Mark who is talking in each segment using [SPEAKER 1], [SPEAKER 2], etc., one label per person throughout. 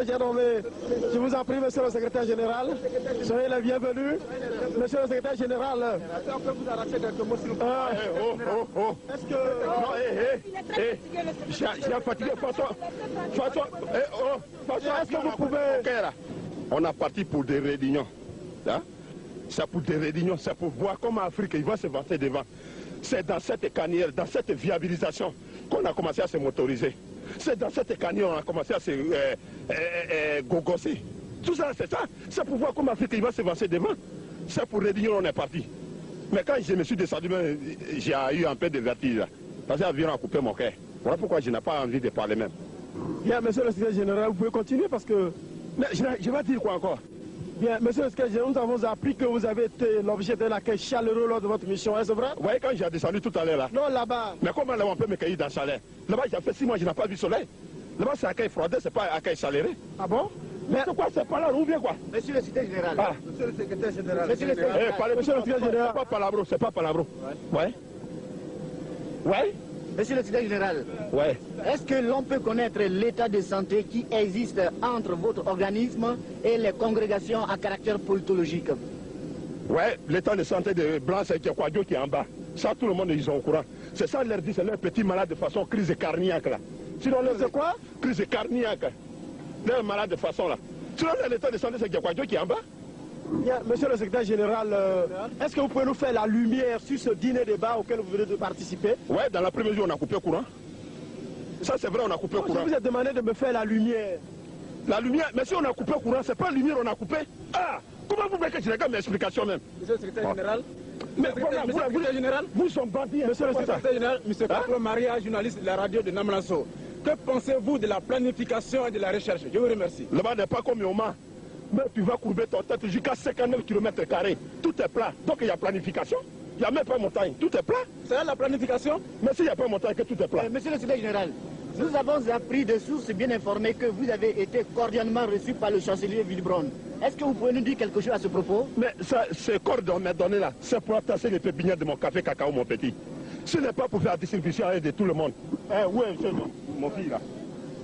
[SPEAKER 1] j'ai nommé. Je vous en prie, monsieur le secrétaire général. Soyez le bienvenu. Monsieur le secrétaire général. On peut vous arracher quelques mots, s'il vous plaît. Est-ce que...
[SPEAKER 2] Non, j'ai fatigué.
[SPEAKER 1] Est-ce que vous pouvez...
[SPEAKER 2] On a parti pour des réunions. Hein? C'est pour des réunions, c'est pour voir comment l'Afrique va se vanter devant. C'est dans cette carrière, dans cette viabilisation qu'on a commencé à se motoriser. C'est dans cette carrière qu'on a commencé à se gogosser. Tout ça, c'est ça. C'est pour voir comment l'Afrique va se vanter devant. C'est pour réunion, on est parti. Mais quand je me suis descendu, j'ai eu un peu de vertige. Là, parce que l'avion a coupé mon cœur. Voilà pourquoi je n'ai pas envie de parler même.
[SPEAKER 1] Bien, monsieur le secrétaire général, vous pouvez continuer parce que...
[SPEAKER 2] Mais je vais dire quoi encore?
[SPEAKER 1] Bien, monsieur le secrétaire général, nous avons appris que vous avez été l'objet d'un accueil chaleureux lors de votre mission, est-ce vrai?
[SPEAKER 2] Vous voyez, quand j'ai descendu tout à l'heure là.
[SPEAKER 1] Non, là-bas.
[SPEAKER 2] Mais comment là on peut me cueillir dans le chalet? Là-bas, j'ai fait 6 mois, je n'ai pas vu le soleil. Là-bas, c'est accueil froidé, c'est pas accueil chaleureux.
[SPEAKER 1] Ah bon?
[SPEAKER 2] Mais c'est quoi, c'est pas là, ou bien quoi?
[SPEAKER 3] Monsieur le secrétaire général.
[SPEAKER 2] Ah.
[SPEAKER 3] Monsieur le secrétaire général.
[SPEAKER 1] Monsieur le secrétaire général.
[SPEAKER 2] C'est pas palabro, c'est pas palabro. Ouais. Ouais.
[SPEAKER 3] Monsieur le secrétaire général.
[SPEAKER 2] Ouais.
[SPEAKER 3] Est-ce que l'on peut connaître l'état de santé qui existe entre votre organisme et les congrégations à caractère politologique?
[SPEAKER 2] Ouais, l'état de santé de Blanc, c'est Kwadjo qui est en bas. Ça, tout le monde, ils sont au courant. C'est ça, leur dit, c'est leur petit malade de façon crise cardiaque là. Sinon, c'est quoi? Crise cardiaque. Leur malade de façon là. Sinon, l'état de santé, c'est Kwadjo qui est en bas.
[SPEAKER 1] Bien, monsieur le secrétaire général, est-ce que vous pouvez nous faire la lumière sur ce dîner débat auquel vous venez de participer?
[SPEAKER 2] Ouais, dans l'après-midi, on a coupé le courant. Ça, c'est vrai, on a coupé le courant.
[SPEAKER 1] Je vous ai demandé de me faire la lumière.
[SPEAKER 2] La lumière, mais si on a coupé le courant, c'est pas la lumière, on a coupé. Ah, comment vous voulez que je regarde mes explications même?
[SPEAKER 4] Monsieur le secrétaire général.
[SPEAKER 2] Mais voilà,
[SPEAKER 4] monsieur le secrétaire général.
[SPEAKER 2] Vous sommes bandits,
[SPEAKER 4] monsieur le secrétaire général, monsieur Kaklo Maria, journaliste de la radio de Namlanso. Que pensez-vous de la planification et de la recherche? Je vous remercie.
[SPEAKER 2] Là-bas n'est pas comme Yoma. Mais tu vas courber ton tête jusqu'à 59 km². Tout est plat. Donc il y a planification. Il n'y a même pas montagne. Tout est plat.
[SPEAKER 4] C'est là la planification?
[SPEAKER 2] Mais s'il n'y a pas montagne, que tout est plat.
[SPEAKER 3] Monsieur le secrétaire général, nous avons appris de sources bien informées que vous avez été cordialement reçu par le chancelier Wilbron. Est-ce que vous pouvez nous dire quelque chose à ce propos?
[SPEAKER 2] Mais ce corps qu'on m'a donné là, c'est pour tasser les pépinières de mon café cacao, mon petit. Ce n'est pas pour faire la distribution de tout le monde. Oui, mon fils là.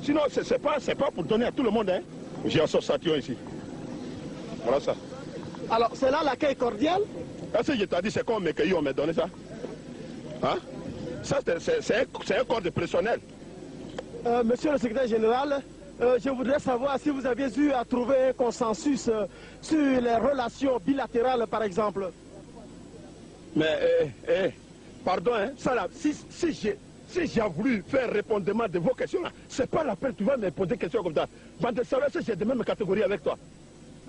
[SPEAKER 2] Sinon, c'est pas pour donner à tout le monde. Hein. J'ai un association ici. Voilà ça.
[SPEAKER 1] Alors, c'est là l'accueil cordial?
[SPEAKER 2] Est-ce que je t'ai dit, c'est quand on m'a donné ça? Hein? Ça, c'est un corps de personnel.
[SPEAKER 1] Monsieur le secrétaire général, je voudrais savoir si vous aviez eu à trouver un consensus sur les relations bilatérales, par exemple.
[SPEAKER 2] Mais, pardon, hein, ça là, si j'ai voulu faire répondement de vos questions là, c'est pas la peine, tu vas me poser des questions comme ça. Bande de savoir si j'ai de même catégorie avec toi.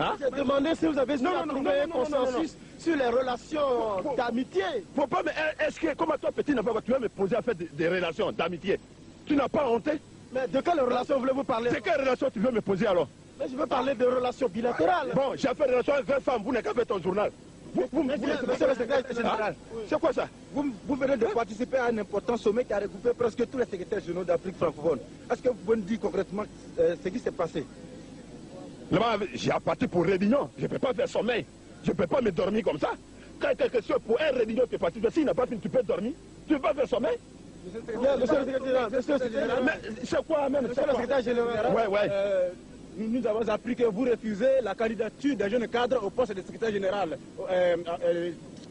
[SPEAKER 2] Hein?
[SPEAKER 1] J'ai demandé si vous avez eu à trouver un consensus sur les relations d'amitié.
[SPEAKER 2] Faut pas, mais est-ce que, comme toi petit, tu vas me poser à faire des relations d'amitié? Tu n'as pas honte?
[SPEAKER 1] Mais de quelle relation voulez-vous parler?
[SPEAKER 2] De quelle relation tu veux me poser alors?
[SPEAKER 1] Mais je veux parler de relations bilatérales.
[SPEAKER 2] Bon, j'ai fait des relations avec 20 femmes, vous n'avez qu'à faire ton journal.
[SPEAKER 1] Monsieur le secrétaire général,
[SPEAKER 2] c'est quoi ça?
[SPEAKER 4] Vous venez de participer à un important sommet qui a regroupé presque tous les secrétaires généraux d'Afrique francophone. Est-ce que vous pouvez nous dire concrètement ce qui s'est passé?
[SPEAKER 2] Là-bas, j'ai parti pour réunion. Je ne peux pas faire sommeil. Je ne peux pas me dormir comme ça. Quand quelque chose pour un réunion, tu es parti. S'il n'a pas fini, tu peux dormir. Tu ne peux pas faire sommeil?
[SPEAKER 1] Monsieur le secrétaire général,
[SPEAKER 2] mais c'est quoi même?
[SPEAKER 1] Monsieur le secrétaire général.
[SPEAKER 2] Ouais.
[SPEAKER 4] Nous avons appris que vous refusez la candidature des jeunes cadres au poste de secrétaire général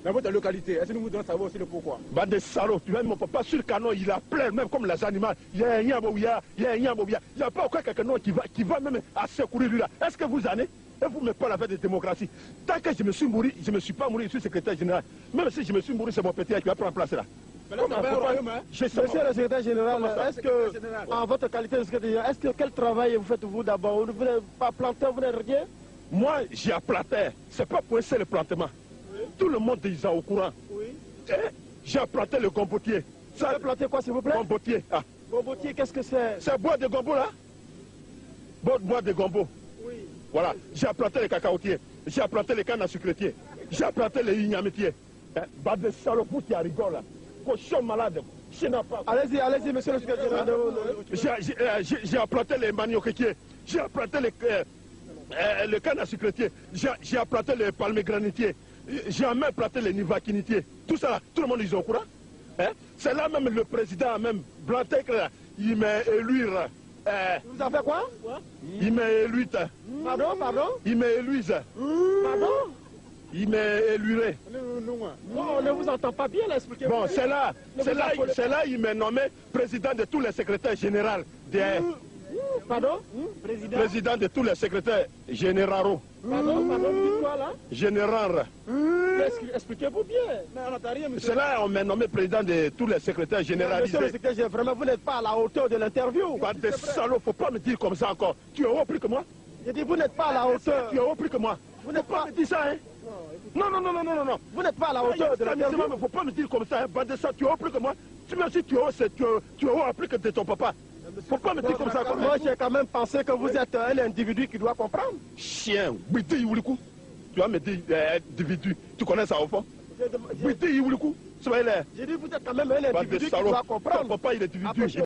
[SPEAKER 4] dans votre localité. Est-ce que nous voudrions savoir aussi le pourquoi?
[SPEAKER 2] Bande de salauds, tu vois, mon papa sur le canon, il a plein, même comme les animaux. Il y a un yamobia, il y a un yamobia. Il n'y a pas aucun quelqu'un qui va même à secourir lui là. Est-ce que vous en êtes? Et vous ne mettez pas la fête de démocratie. Tant que je me suis mouru, je ne me suis pas mouru, je suis secrétaire général. Même si je me suis mouru, c'est mon petit qui va prendre place là.
[SPEAKER 1] Monsieur le secrétaire général, est-ce que, en votre qualité de secrétaire général, quel travail vous faites-vous d'abord? Vous n'êtes pas planteur, vous n'êtes rien?
[SPEAKER 2] Moi, j'ai un planteur. C'est pas pour essayer le plantement. Oui. Tout le monde est au courant.
[SPEAKER 1] Oui.
[SPEAKER 2] J'ai planté le gombotier.
[SPEAKER 1] Vous avez planté quoi, s'il vous plaît?
[SPEAKER 2] Gombotier. Ah.
[SPEAKER 1] Gombotier, qu'est-ce que c'est?
[SPEAKER 2] C'est bois de gombo là? Bois de gombo.
[SPEAKER 1] Oui.
[SPEAKER 2] Voilà. J'ai planté les cacaotiers. J'ai planté les cannes à sucretiers. J'ai planté les ignametiers. Bah de salopou qui rigole là. Cochon malade.
[SPEAKER 1] Allez-y, monsieur le secrétaire général.
[SPEAKER 2] J'ai planté les manioquetiers. J'ai planté le canne à sucretier. J'ai planté les palmiers granitiers. J'ai même planté les nivaquinitiers. Tout ça là, tout le monde est au courant. Hein? C'est là même le président, même Blantek, il m'a élu
[SPEAKER 1] Vous avez fait quoi?
[SPEAKER 2] Il m'éluise.
[SPEAKER 1] Pardon, pardon?
[SPEAKER 2] Il m'éluise.
[SPEAKER 1] Pardon?
[SPEAKER 2] Il m'éluirait.
[SPEAKER 1] Non, on ne vous entend pas bien, là, expliquez-moi.
[SPEAKER 2] Bon, c'est là, il m'a nommé président de tous les secrétaires généraux.
[SPEAKER 1] Pardon?
[SPEAKER 2] Président de tous les secrétaires généraux.
[SPEAKER 1] Pardon, dites quoi là?
[SPEAKER 2] Général.
[SPEAKER 1] Expliquez-vous bien.
[SPEAKER 2] C'est là on m'a nommé président de tous les secrétaires généralisés.
[SPEAKER 1] Monsieur le secrétaire général, vraiment, vous n'êtes pas à la hauteur de l'interview.
[SPEAKER 2] Pas de salaud, faut pas me dire comme ça encore. Tu es haut plus que moi?
[SPEAKER 1] J'ai dit, vous n'êtes pas à la hauteur.
[SPEAKER 2] Tu es haut plus que moi.
[SPEAKER 1] Vous n'êtes pas
[SPEAKER 2] me dire ça, hein? Non.
[SPEAKER 1] Vous n'êtes pas à la hauteur de l'interview.
[SPEAKER 2] Il ne faut pas me dire comme ça, hein? Pas de ça, tu es haut plus que moi. Tu me dis tu es haut plus que de ton papa. Faut pas me dire comme ça.
[SPEAKER 1] Moi, j'ai quand même pensé que vous êtes un individu qui doit comprendre.
[SPEAKER 2] Chien, Bidi Iwulikou. Tu vas me dire individu. Tu connais ça au fond? Bidi Iwulikou.
[SPEAKER 1] J'ai dit, vous êtes quand même un individu qui doit comprendre.
[SPEAKER 2] Ton papa, il est individu.